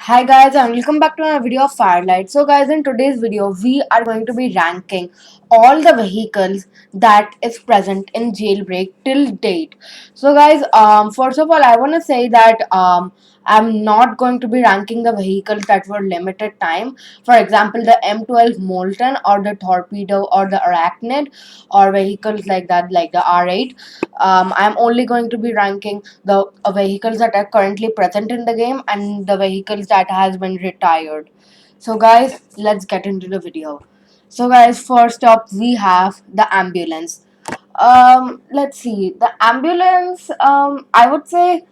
Hi guys and welcome back to my video of Firelight. So guys, in today's video we are going to be ranking all the vehicles that is present in Jailbreak till date. So guys, first of all I want to say that I'm not going to be ranking the vehicles that were limited time. For example, the M12 Molten or the Torpedo or the Arachnid or vehicles like that, like the R8. I'm only going to be ranking the vehicles that are currently present in the game and the vehicles that has been retired. So guys, let's get into the video. So guys, first up we have the ambulance. Let's see, the ambulance, I would say,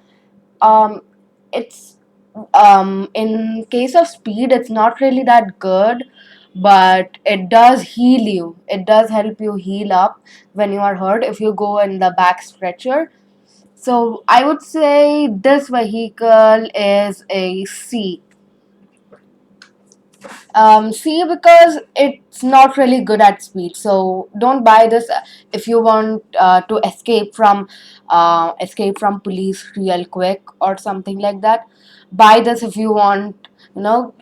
um it's in case of speed it's not really that good, but it does heal you. It does help you heal up when you are hurt if you go in the back stretcher. So I would say this vehicle is a C. C because it's not really good at speed. So don't buy this if you want to escape from police real quick or something like that. Buy this if you want,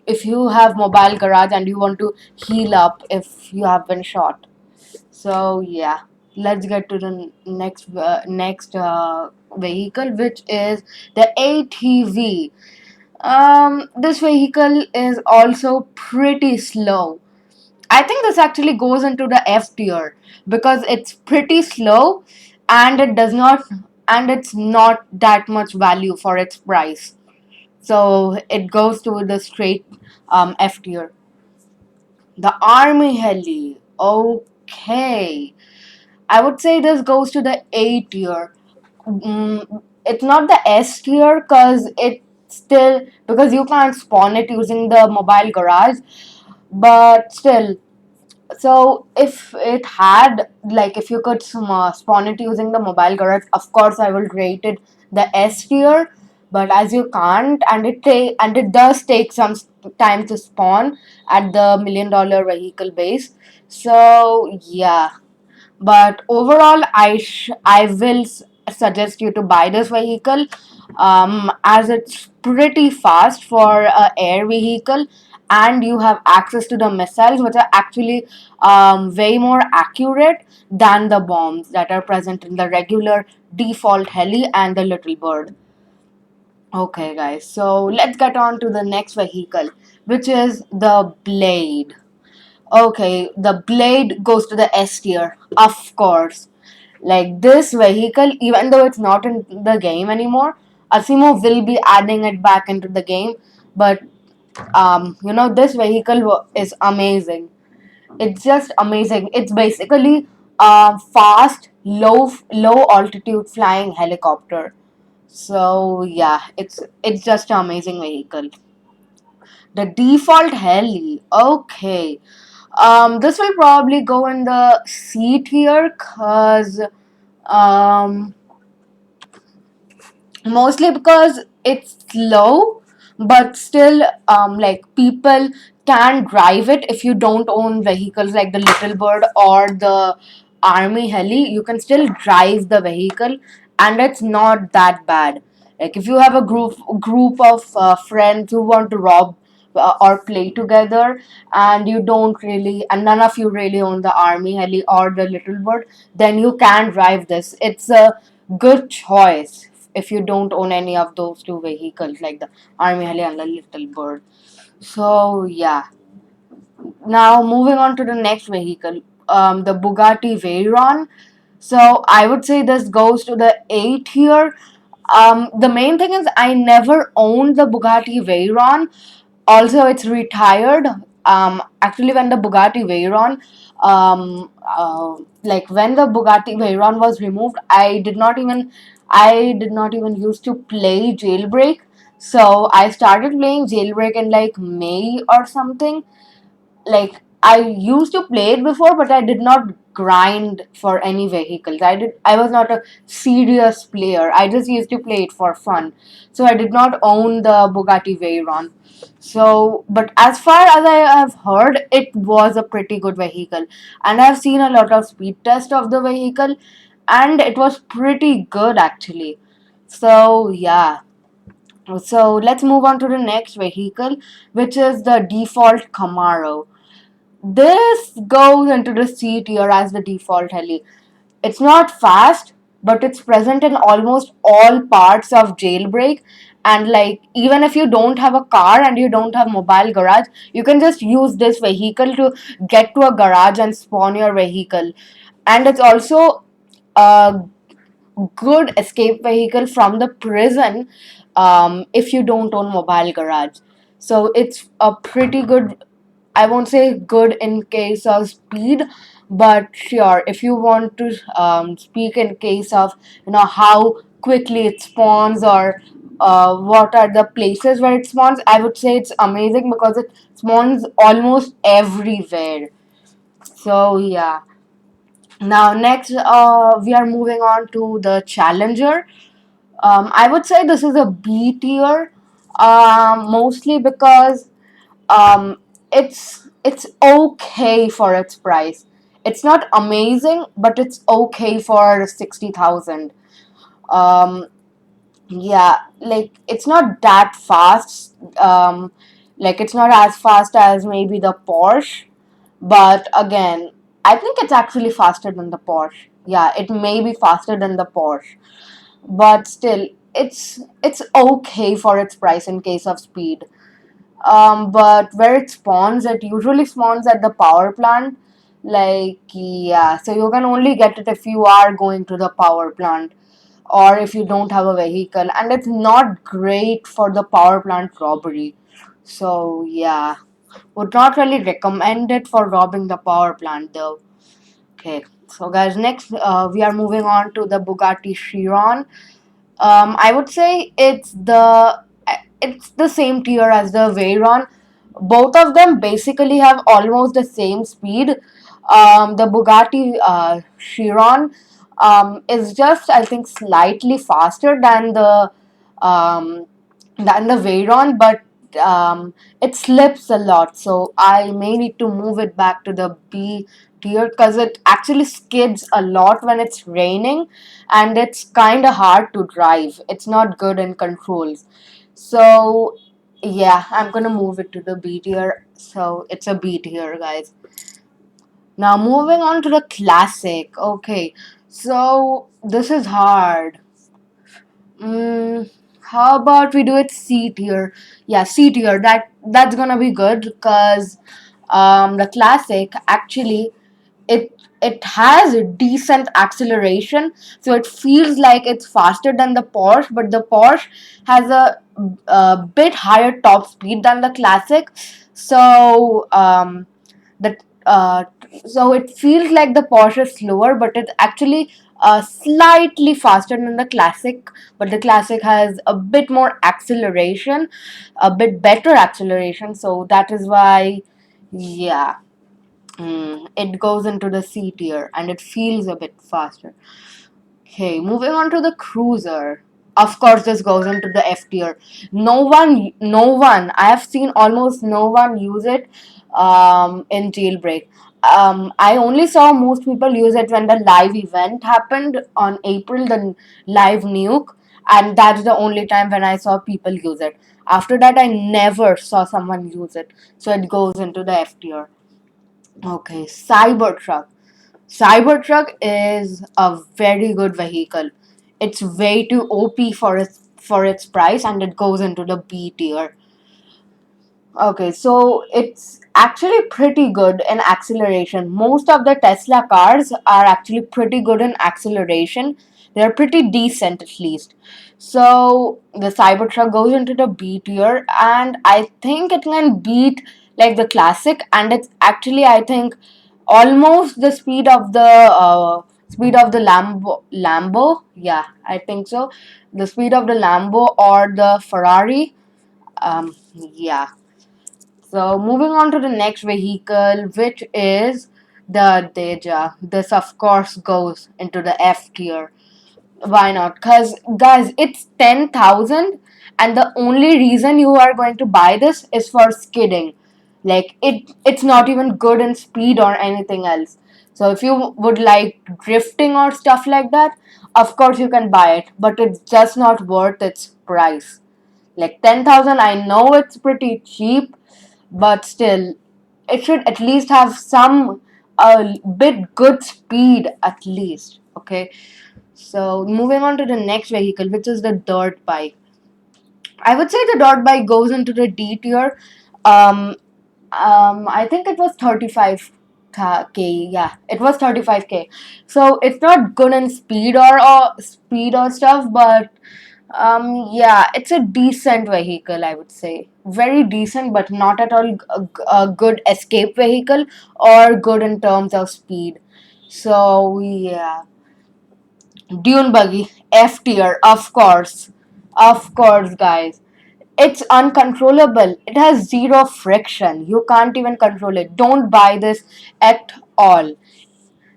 if you have mobile garage and you want to heal up if you have been shot. So yeah, let's get to the next vehicle, which is the ATV. This vehicle is also pretty slow. I think this actually goes into the F tier because it's pretty slow and it's not that much value for its price. So it goes to the straight F tier. The Army Heli. Okay. I would say this goes to the A tier. It's not the S tier because you can't spawn it using the mobile garage, but still. So if it had, like, if you could spawn it using the mobile garage, of course I will rate it the S tier. But as you can't, and it does take some time to spawn at the $1 million vehicle base. So yeah, but overall I will suggest you to buy this vehicle, as it's pretty fast for a air vehicle, and you have access to the missiles which are actually way more accurate than the bombs that are present in the regular default heli and the little bird. Okay guys, so let's get on to the next vehicle, which is the Blade. Okay, the Blade goes to the S tier, of course. Like, this vehicle, even though it's not in the game anymore, Asimo will be adding it back into the game. But this vehicle is amazing. It's just amazing. It's basically a fast, low altitude flying helicopter. So yeah, it's just an amazing vehicle. The default heli. Okay. This will probably go in the C tier because um, mostly because it's slow, but still, like, people can drive it. If you don't own vehicles like the Little Bird or the Army Heli, you can still drive the vehicle, and it's not that bad. Like, if you have a group of friends who want to rob or play together, and none of you really own the Army Heli or the Little Bird, then you can drive this. It's a good choice if you don't own any of those two vehicles, like the Army Heli and the Little Bird. So yeah. Now moving on to the next vehicle, the Bugatti Veyron. So I would say this goes to the A tier. The main thing is I never owned the Bugatti Veyron. Also, it's retired. Actually, when the Bugatti Veyron, like, when the Bugatti Veyron was removed, I did not even used to play Jailbreak. So I started playing Jailbreak in like May or something. Like, I used to play it before, but I did not grind for any vehicles. I was not a serious player. I just used to play it for fun. So I did not own the Bugatti Veyron. So, but as far as I have heard, it was a pretty good vehicle. And I've seen a lot of speed test of the vehicle, and it was pretty good actually. So yeah. So let's move on to the next vehicle, which is the default Camaro. This goes into the C tier as the default heli. It's not fast, but it's present in almost all parts of Jailbreak. And like, even if you don't have a car and you don't have mobile garage, you can just use this vehicle to get to a garage and spawn your vehicle. And it's also a good escape vehicle from the prison, if you don't own mobile garage. So it's a pretty good, I won't say good in case of speed, but sure, if you want to speak in case of, how quickly it spawns, or what are the places where it spawns, I would say it's amazing because it spawns almost everywhere. So yeah. Now next, we are moving on to the Challenger. I would say this is a B tier, mostly because um, it's okay for its price. It's not amazing, but it's okay for 60,000. Um, yeah, like it's not that fast. Like it's not as fast as maybe the Porsche, but again, I think it's actually faster than the Porsche. Yeah, it may be faster than the Porsche, but still, it's okay for its price in case of speed. But where it usually spawns at the power plant. Like, yeah, so you can only get it if you are going to the power plant, or if you don't have a vehicle, and it's not great for the power plant robbery. So yeah, would not really recommend it for robbing the power plant though. Okay, so guys, next, we are moving on to the Bugatti Chiron. I would say it's the same tier as the Veyron. Both of them basically have almost the same speed. The Bugatti Chiron is just, I think, slightly faster um, than the Veyron, but it slips a lot. So I may need to move it back to the B tier because it actually skids a lot when it's raining, and it's kind of hard to drive. It's not good in controls. So yeah, I'm gonna move it to the B tier. So it's a B tier, guys. Now moving on to the classic. Okay, so this is hard. Mm, how about we do it C tier? Yeah, C tier. That's gonna be good because the classic actually, it has a decent acceleration, so it feels like it's faster than the Porsche, but the Porsche has a bit higher top speed than the classic. So that so it feels like the Porsche is slower, but it's actually slightly faster than the classic. But the classic has a bit more acceleration, a bit better acceleration. So that is why, yeah, it goes into the C tier and it feels a bit faster. Okay, moving on to the cruiser. Of course, this goes into the F tier. No one. I have seen almost no one use it in Jailbreak. I only saw most people use it when the live event happened on April, the live nuke, and that's the only time when I saw people use it. After that, I never saw someone use it. So it goes into the F tier. Okay, Cybertruck. Cybertruck is a very good vehicle. It's way too OP for its price, and it goes into the B tier. Okay, so it's actually pretty good in acceleration. Most of the Tesla cars are actually pretty good in acceleration. They're pretty decent at least. So the Cybertruck goes into the B tier, and I think it can beat like the classic, and it's actually, I think, almost the speed of the Lambo. Yeah, I think so. The speed of the Lambo or the Ferrari. Yeah. So moving on to the next vehicle, which is the Deja. This of course goes into the F tier. Why not? Because guys, it's 10,000, and the only reason you are going to buy this is for skidding. Like it's not even good in speed or anything else. So if you would like drifting or stuff like that, of course you can buy it, but it's just not worth its price. Like 10,000, I know it's pretty cheap, but still, it should at least have some a bit good speed at least. Okay, so moving on to the next vehicle, which is the dirt bike. I would say the dirt bike goes into the D tier. Um, I think it was 35K. Yeah, it was 35K. So it's not good in speed or stuff, but yeah, it's a decent vehicle, I would say. Very decent, but not at all a good escape vehicle or good in terms of speed. So yeah, Dune buggy, F tier, of course, guys. It's uncontrollable. It has zero friction. You can't even control it. Don't buy this at all.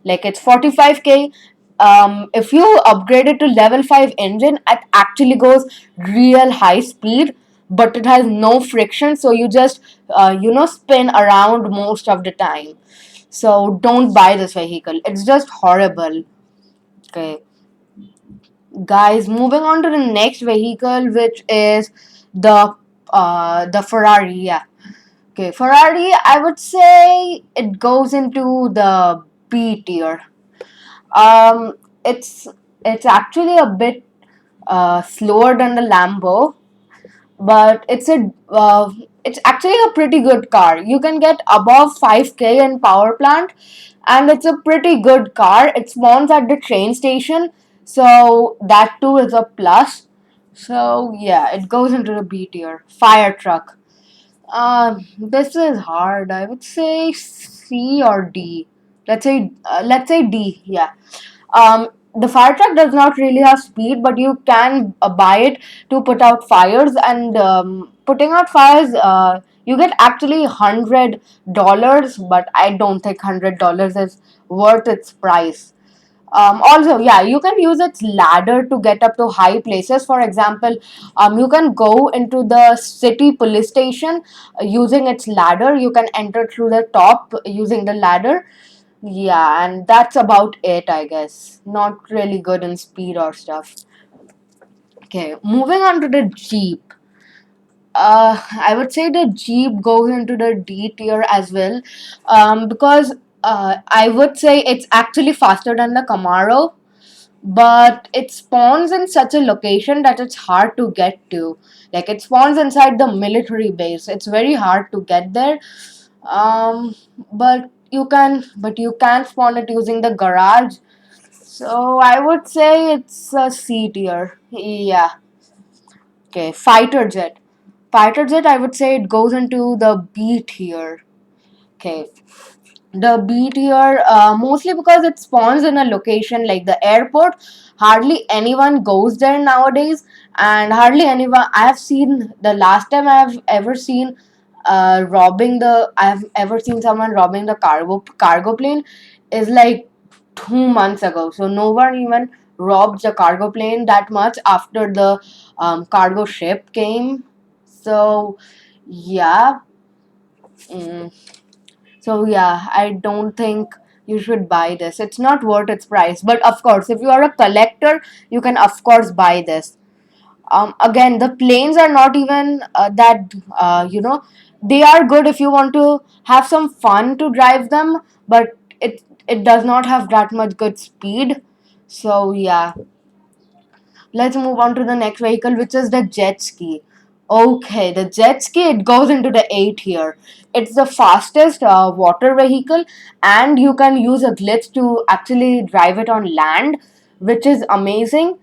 Like it's 45K. If you upgrade it to level 5 engine, it actually goes real high speed, but it has no friction, so you just spin around most of the time. So don't buy this vehicle. It's just horrible. Okay, guys, moving on to the next vehicle, which is the Ferrari. Yeah. Okay, Ferrari, I would say it goes into the B tier. Um, it's it's actually a bit slower than the Lambo, but it's actually a pretty good car. You can get above 5K in power plant, and it's a pretty good car. It spawns at the train station, so that too is a plus. So yeah, it goes into the B tier. Fire truck. This is hard. I would say C or D. Let's say D. Yeah. The fire truck does not really have speed, but you can buy it to put out fires, and putting out fires, you get actually $100, but I don't think $100 is worth its price. Also, yeah, you can use its ladder to get up to high places. For example, you can go into the city police station using its ladder. You can enter through the top using the ladder. Yeah, and that's about it, I guess. Not really good in speed or stuff. Okay, moving on to the Jeep. I would say the Jeep goes into the D tier as well, because I would say it's actually faster than the Camaro, but it spawns in such a location that it's hard to get to. Like it spawns inside the military base. It's very hard to get there. But you can spawn it using the garage. So I would say it's a C tier. Yeah. Okay. Fighter jet. Fighter jet. I would say it goes into the B tier. Okay. The B tier, mostly because it spawns in a location like the airport. Hardly anyone goes there nowadays, and hardly anyone. I have seen the last time I have ever seen someone robbing the cargo plane is like 2 months ago. So no one even robbed the cargo plane that much after the cargo ship came. So yeah. Mm. So yeah, I don't think you should buy this. It's not worth its price. But of course, if you are a collector, you can of course buy this. Again, the planes are not even that they are good if you want to have some fun to drive them, but it does not have that much good speed. So yeah, let's move on to the next vehicle, which is the jet ski. Okay, the jet ski, it goes into the 8 here. It's the fastest water vehicle, and you can use a glitch to actually drive it on land, which is amazing.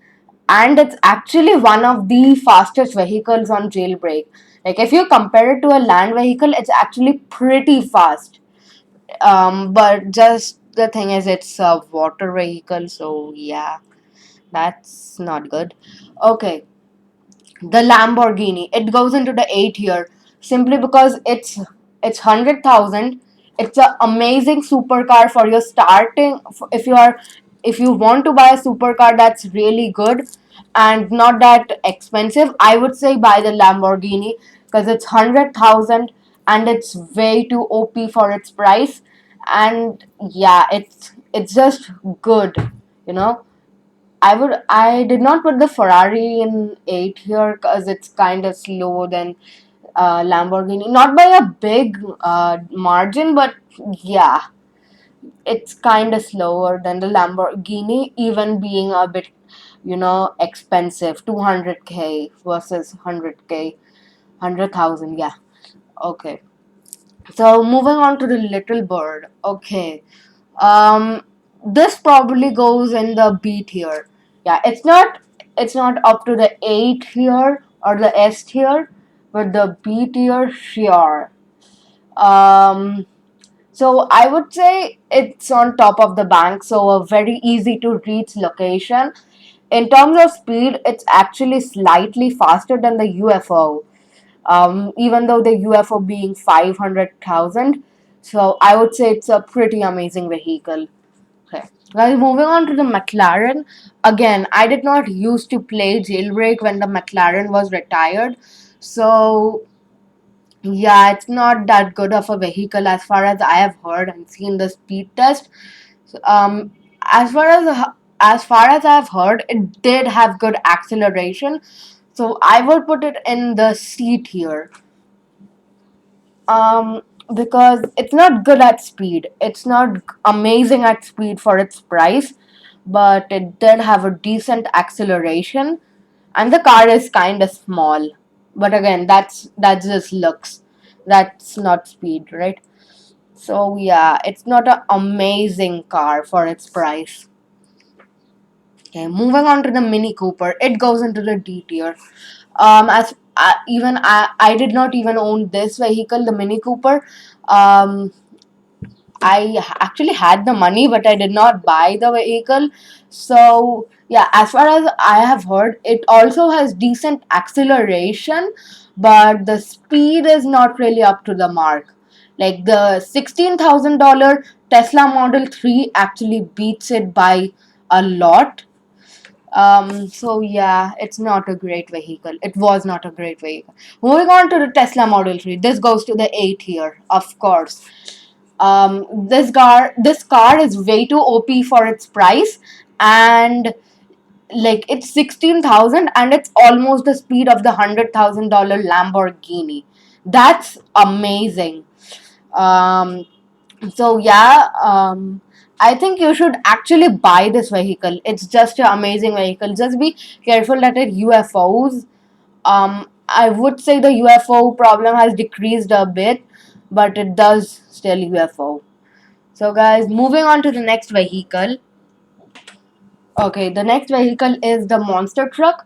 And it's actually one of the fastest vehicles on Jailbreak. Like, if you compare it to a land vehicle, it's actually pretty fast. But just the thing is, it's a water vehicle, so yeah, that's not good. Okay, the Lamborghini. It goes into the 8 here simply because it's 100,000. It's an amazing supercar for your starting. If you want to buy a supercar that's really good and not that expensive, I would say buy the Lamborghini because it's 100,000 and it's way too OP for its price. And yeah, it's just good, you know. I did not put the Ferrari in 8 here because it's kind of slower than Lamborghini. Not by a big margin, but yeah, it's kind of slower than the Lamborghini, even being a bit, expensive. 200K versus 100K, 100,000. Yeah. Okay. So moving on to the little bird. Okay. Um, this probably goes in the B tier. Yeah, it's not up to the A tier or the S tier, but the B tier, sure. Um, so I would say it's on top of the bank, so a very easy to reach location. In terms of speed, it's actually slightly faster than the UFO. Even though the UFO being 500,000, so I would say it's a pretty amazing vehicle. Okay. Guys, moving on to the McLaren. Again, I did not used to play Jailbreak when the McLaren was retired. So, yeah, it's not that good of a vehicle as far as I have heard and seen the speed test. So, as far as I've heard, it did have good acceleration. So I would put it in the C tier. Um, because it's not good at speed. It's not amazing at speed for its price, but it did have a decent acceleration, and the car is kind of small. But again, that's just looks. That's not speed, right? So yeah, it's not an amazing car for its price. Okay, moving on to the Mini Cooper, it goes into the D tier. As even I did not even own this vehicle, the Mini Cooper. Um, I actually had the money, but I did not buy the vehicle. So yeah, as far as I have heard, it also has decent acceleration, but the speed is not really up to the mark. Like the $16,000 Tesla Model 3 actually beats it by a lot. So yeah, it's not a great vehicle. It was not a great vehicle. Moving on to the Tesla Model 3. This goes to the A tier, of course. This car is way too OP for its price, and like it's 16,000 and it's almost the speed of the $100,000 Lamborghini. That's amazing. Um, so yeah, I think you should actually buy this vehicle. It's just an amazing vehicle. Just be careful that it UFOs. I would say the UFO problem has decreased a bit, but it does still UFO. So guys, moving on to the next vehicle. Okay, the next vehicle is the monster truck.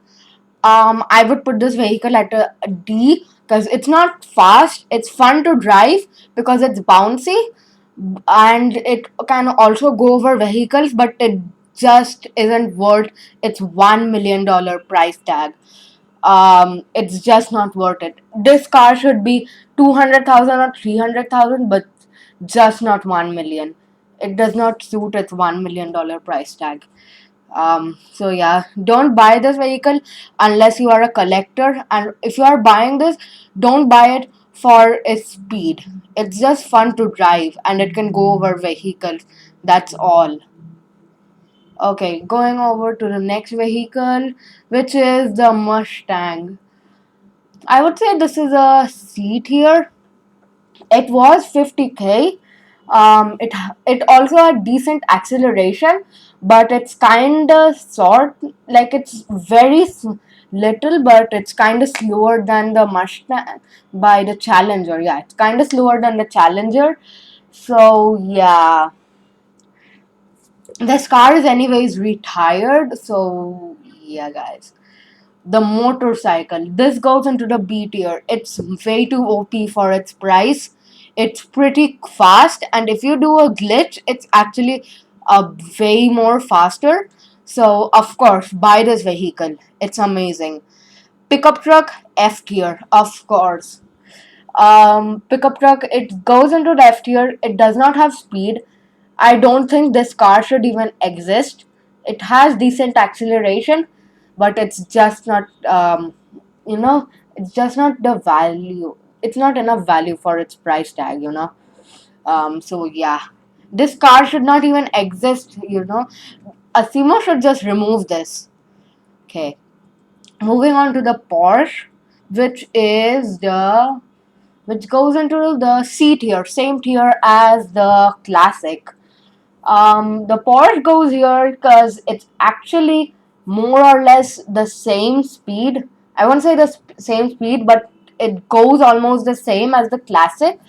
I would put this vehicle at a D because it's not fast. It's fun to drive because it's bouncy, and it can also go over vehicles, but it just isn't worth its $1 million price tag. It's just not worth it. This car should be 200,000 or 300,000, but just not 1 million. It does not suit its $1 million price tag. So yeah, don't buy this vehicle unless you are a collector, and if you are buying this, don't buy it for its speed. It's just fun to drive and it can go over vehicles. That's all. Okay, going over to the next vehicle, which is the Mustang. I would say this is a C tier. It was 50K. It also had decent acceleration, but it's kind of short. Like it's very little, but it's kind of slower than the Mustang by the Challenger. Yeah, it's kind of slower than the Challenger. So yeah, this car is anyways retired. So yeah, guys, the motorcycle. This goes into the B tier. It's way too OP for its price. It's pretty fast, and if you do a glitch, it's actually way more faster. So, of course, buy this vehicle. It's amazing. Pickup truck, F tier, of course. Pickup truck, it goes into the F tier. It does not have speed. I don't think this car should even exist. It has decent acceleration, but it's just not, you know, it's just not the value. It's not enough value for its price tag. So yeah, this car should not even exist. Asimo should just remove this. Okay. Moving on to the Porsche, which is the which goes into the C tier, same tier as the Classic. The Porsche goes here because it's actually more or less the same speed. I won't say the same speed, but it goes almost the same as the Classic.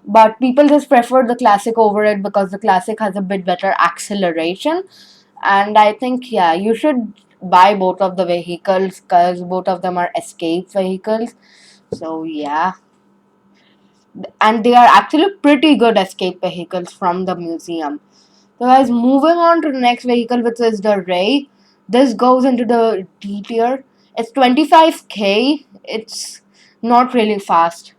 But people just prefer the Classic over it because the Classic has a bit better acceleration. And I think, yeah, you should buy both of the vehicles because both of them are escape vehicles. So, yeah, and they are actually pretty good escape vehicles from the museum. So guys, moving on to the next vehicle, which is the Ray. This goes into the D tier. It's 25k. It's not really fast.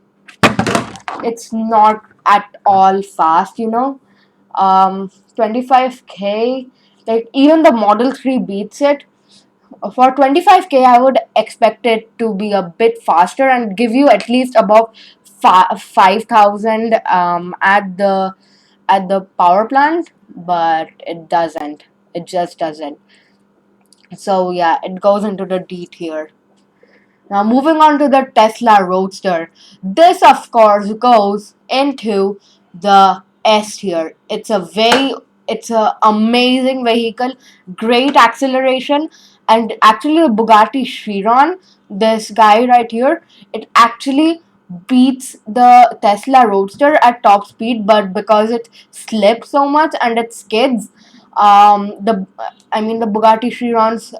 It's not at all fast, 25k. Like even the Model 3 beats it. For 25k, I would expect it to be a bit faster and give you at least above 5,000 at the power plant, but it doesn't. It just doesn't. So yeah, it goes into the D tier. Now moving on to the Tesla Roadster. This of course goes into the S tier. It's a amazing vehicle, great acceleration, and actually the Bugatti Chiron, this guy right here, it actually beats the Tesla Roadster at top speed, but because it slips so much and it skids, the I mean the Bugatti Chiron's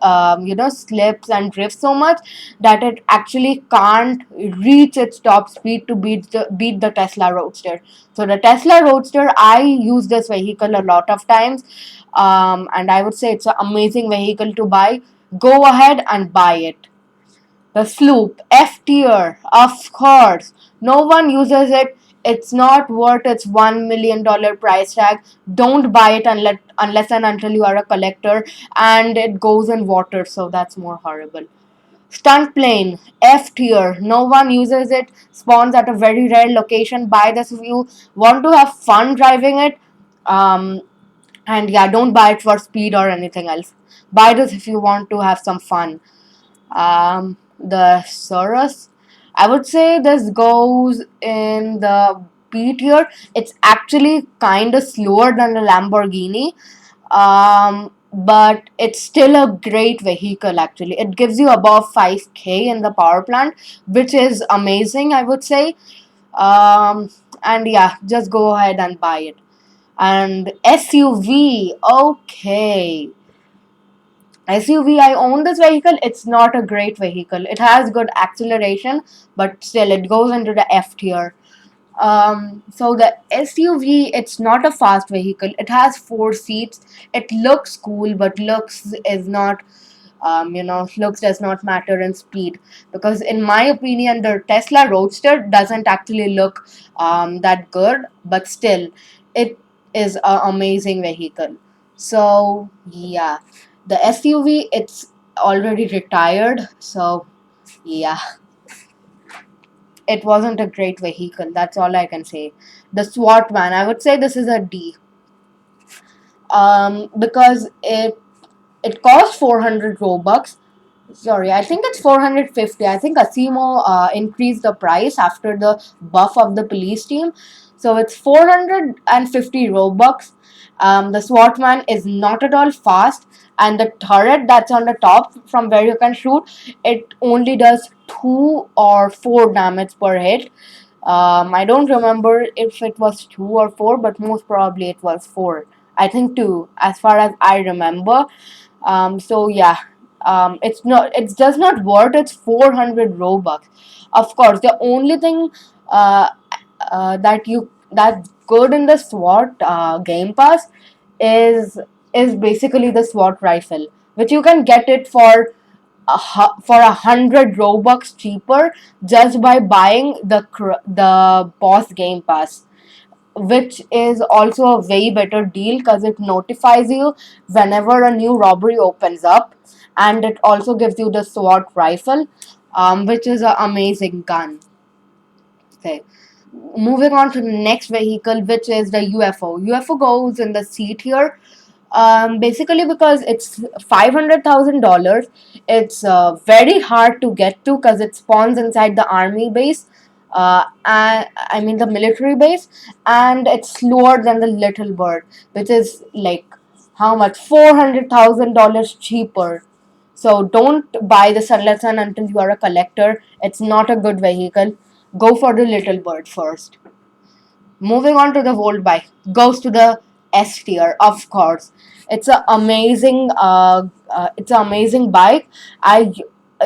slips and drifts so much that it actually can't reach its top speed to beat the Tesla Roadster. So the Tesla Roadster, I use this vehicle a lot of times, and I would say it's an amazing vehicle to buy. Go ahead and buy it. The Sloop, F tier, of course. No one uses it. It's not worth its $1 million price tag. Don't buy it unless and until you are a collector, and it goes in water, so that's more horrible. Stunt plane, F tier. No one uses it. Spawns at a very rare location. Buy this if you want to have fun driving it. Um, and yeah, don't buy it for speed or anything else. Buy this if you want to have some fun. The Soros, I would say this goes in the B tier. It's actually kind of slower than the Lamborghini, but it's still a great vehicle. Actually, it gives you above 5k in the power plant, which is amazing, I would say. Um, and yeah, just go ahead and buy it. And SUV, okay. SUV, I own this vehicle. It's not a great vehicle. It has good acceleration, but still, it goes into the F tier. So the SUV, it's not a fast vehicle. It has 4 seats. It looks cool, but looks does not matter in speed, because in my opinion the Tesla Roadster doesn't actually look that good, but still it is an amazing vehicle. So yeah, the SUV, it's already retired, so yeah, it wasn't a great vehicle. That's all I can say. The SWAT van, I would say this is a D, because it cost 400 Robux. Sorry, I think it's 450. I think Asimo increased the price after the buff of the police team. So it's 450 Robux. The Swatman is not at all fast, and the turret that's on the top from where you can shoot, it only does 2 or 4 damage per hit. I don't remember if it was 2 or 4, but most probably it was 4. I think 2, as far as I remember. So yeah, it's just not worth its 400 Robux. Of course, the only thing uh, that's good in the SWAT Game Pass is is basically the SWAT rifle, which you can get it for for 100 Robux cheaper just by buying the Boss Game Pass, which is also a way better deal because it notifies you whenever a new robbery opens up, and it also gives you the SWAT rifle, which is an amazing gun. Okay, moving on to the next vehicle, which is the UFO. UFO goes in the C tier. Basically because it's $500,000. It's very hard to get to because it spawns inside the army base. And I mean the military base, and it's slower than the little bird, which is like how much, $400,000 cheaper. So don't buy the Sunless Sun until you are a collector. It's not a good vehicle. Go for the little bird first. Moving on to the Volt bike, goes to the S tier, of course. It's an amazing bike. I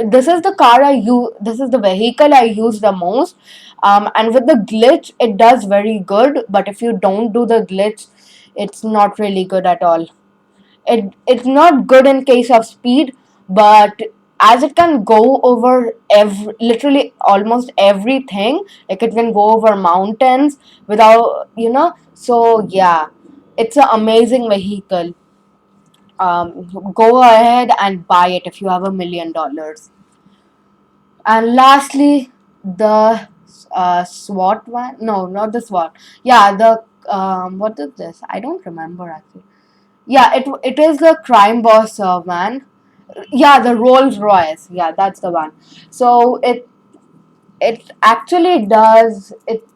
This is the car I use. This is the vehicle I use the most. And with the glitch, it does very good. But if you don't do the glitch, it's not really good at all. It's not good in case of speed, but as it can go over literally almost everything, like it can go over mountains without, so yeah, it's an amazing vehicle. Go ahead and buy it if you have $1 million. And lastly, the SWAT van. No, not the SWAT. Yeah, the what is this? I don't remember actually. Yeah, it is the crime boss van. Yeah, the Rolls Royce. Yeah, that's the one. So it actually does it.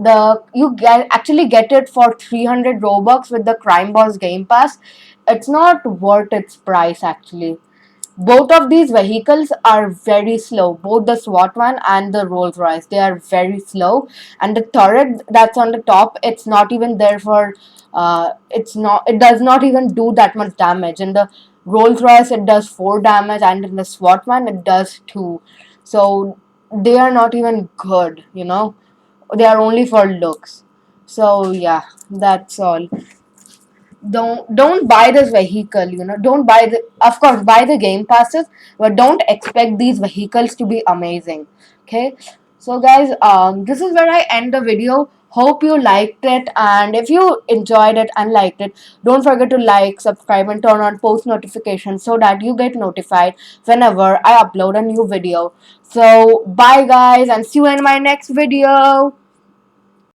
The you get actually get it for 300 Robux with the Crime Boss Game Pass. It's not worth its price actually. Both of these vehicles are very slow. Both the SWAT van and the Rolls Royce, they are very slow. And the turret that's on the top, it's not even there for. It's not. It does not even do that much damage. In the Rolls Royce, it does 4 damage, and in the SWAT van, it does 2. So they are not even good. They are only for looks. So yeah, that's all. Don't buy this vehicle, don't buy the of course buy the game passes, but don't expect these vehicles to be amazing. Okay, so guys, this is where I end the video. Hope you liked it, and if you enjoyed it and liked it, don't forget to like, subscribe, and turn on post notifications so that you get notified whenever I upload a new video. So bye guys, and see you in my next video.